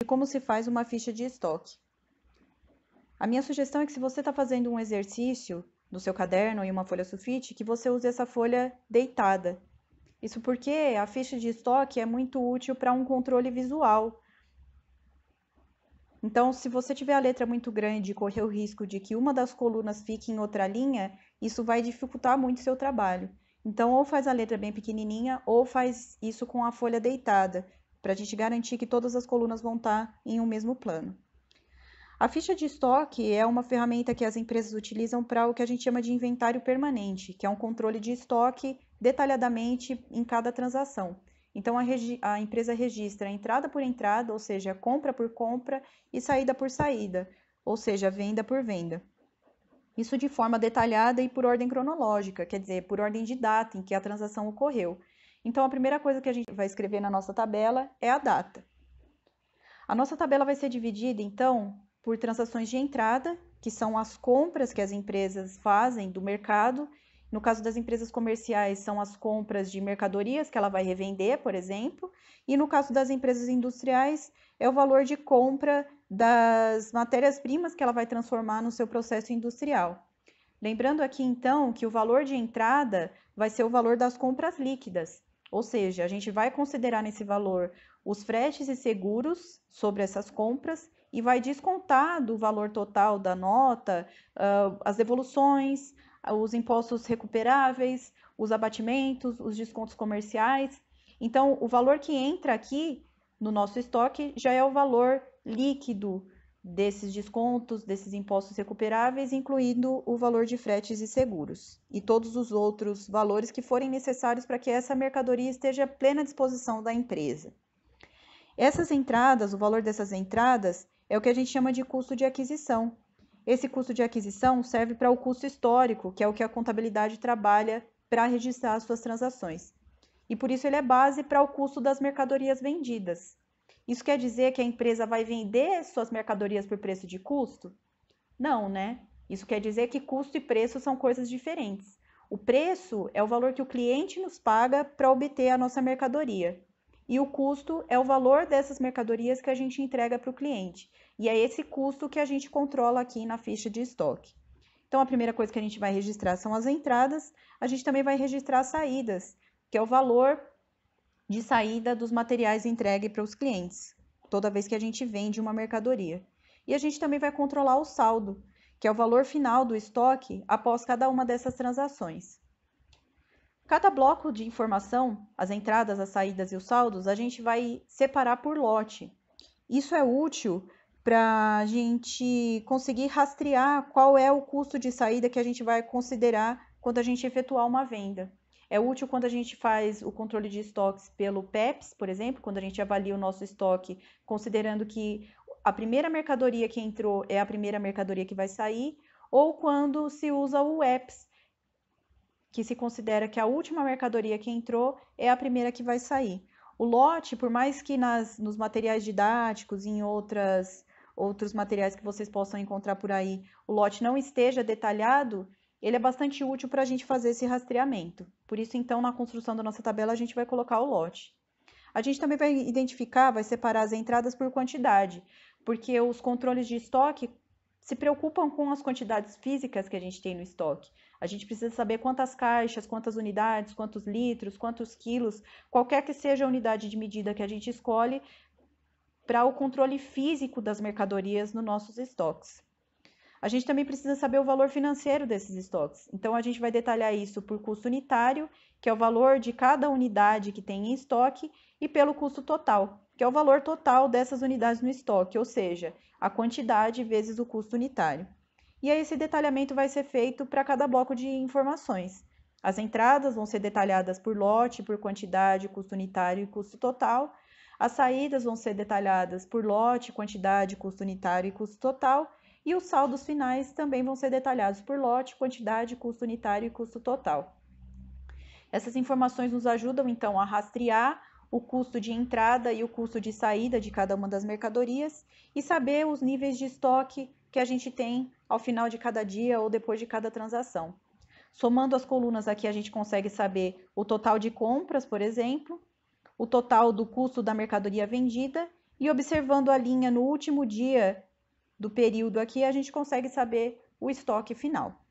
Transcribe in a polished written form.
de como se faz uma ficha de estoque. A minha sugestão é que se você está fazendo um exercício no seu caderno em uma folha sulfite, que você use essa folha deitada. Isso porque a ficha de estoque é muito útil para um controle visual. Então, se você tiver a letra muito grande e correr o risco de que uma das colunas fique em outra linha, isso vai dificultar muito o seu trabalho. Então, ou faz a letra bem pequenininha, ou faz isso com a folha deitada, para a gente garantir que todas as colunas vão estar em um mesmo plano. A ficha de estoque é uma ferramenta que as empresas utilizam para o que a gente chama de inventário permanente, que é um controle de estoque detalhadamente em cada transação. Então, a empresa registra entrada por entrada, ou seja, compra por compra, e saída por saída, ou seja, venda por venda. Isso de forma detalhada e por ordem cronológica, quer dizer, por ordem de data em que a transação ocorreu. Então, a primeira coisa que a gente vai escrever na nossa tabela é a data. A nossa tabela vai ser dividida, então, por transações de entrada, que são as compras que as empresas fazem do mercado. No caso das empresas comerciais, são as compras de mercadorias que ela vai revender, por exemplo. E no caso das empresas industriais, é o valor de compra das matérias-primas que ela vai transformar no seu processo industrial. Lembrando aqui, então, que o valor de entrada vai ser o valor das compras líquidas, ou seja, a gente vai considerar nesse valor os fretes e seguros sobre essas compras e vai descontar do valor total da nota as devoluções, os impostos recuperáveis, os abatimentos, os descontos comerciais. Então, o valor que entra aqui no nosso estoque já é o valor líquido desses descontos, desses impostos recuperáveis, incluindo o valor de fretes e seguros, e todos os outros valores que forem necessários para que essa mercadoria esteja à plena disposição da empresa. Essas entradas, o valor dessas entradas, é o que a gente chama de custo de aquisição. Esse custo de aquisição serve para o custo histórico, que é o que a contabilidade trabalha para registrar as suas transações. E por isso ele é base para o custo das mercadorias vendidas. Isso quer dizer que a empresa vai vender suas mercadorias por preço de custo? Não, né? Isso quer dizer que custo e preço são coisas diferentes. O preço é o valor que o cliente nos paga para obter a nossa mercadoria. E o custo é o valor dessas mercadorias que a gente entrega para o cliente. E é esse custo que a gente controla aqui na ficha de estoque. Então, a primeira coisa que a gente vai registrar são as entradas. A gente também vai registrar as saídas, que é o valor de saída dos materiais entregues para os clientes, toda vez que a gente vende uma mercadoria. E a gente também vai controlar o saldo, que é o valor final do estoque após cada uma dessas transações. Cada bloco de informação, as entradas, as saídas e os saldos, a gente vai separar por lote. Isso é útil para a gente conseguir rastrear qual é o custo de saída que a gente vai considerar quando a gente efetuar uma venda. É útil quando a gente faz o controle de estoques pelo PEPs, por exemplo, quando a gente avalia o nosso estoque, considerando que a primeira mercadoria que entrou é a primeira mercadoria que vai sair, ou quando se usa o EPS, que se considera que a última mercadoria que entrou é a primeira que vai sair. O lote, por mais que nos materiais didáticos e em outros materiais que vocês possam encontrar por aí, o lote não esteja detalhado, ele é bastante útil para a gente fazer esse rastreamento. Por isso, então, na construção da nossa tabela, a gente vai colocar o lote. A gente também vai identificar, vai separar as entradas por quantidade, porque os controles de estoque se preocupam com as quantidades físicas que a gente tem no estoque. A gente precisa saber quantas caixas, quantas unidades, quantos litros, quantos quilos, qualquer que seja a unidade de medida que a gente escolhe para o controle físico das mercadorias nos nossos estoques. A gente também precisa saber o valor financeiro desses estoques. Então, a gente vai detalhar isso por custo unitário, que é o valor de cada unidade que tem em estoque, e pelo custo total, que é o valor total dessas unidades no estoque, ou seja, a quantidade vezes o custo unitário. E aí, esse detalhamento vai ser feito para cada bloco de informações. As entradas vão ser detalhadas por lote, por quantidade, custo unitário e custo total. As saídas vão ser detalhadas por lote, quantidade, custo unitário e custo total. E os saldos finais também vão ser detalhados por lote, quantidade, custo unitário e custo total. Essas informações nos ajudam, então, a rastrear o custo de entrada e o custo de saída de cada uma das mercadorias e saber os níveis de estoque que a gente tem ao final de cada dia ou depois de cada transação. Somando as colunas aqui, a gente consegue saber o total de compras, por exemplo, o total do custo da mercadoria vendida E observando a linha no último dia do período aqui, a gente consegue saber o estoque final.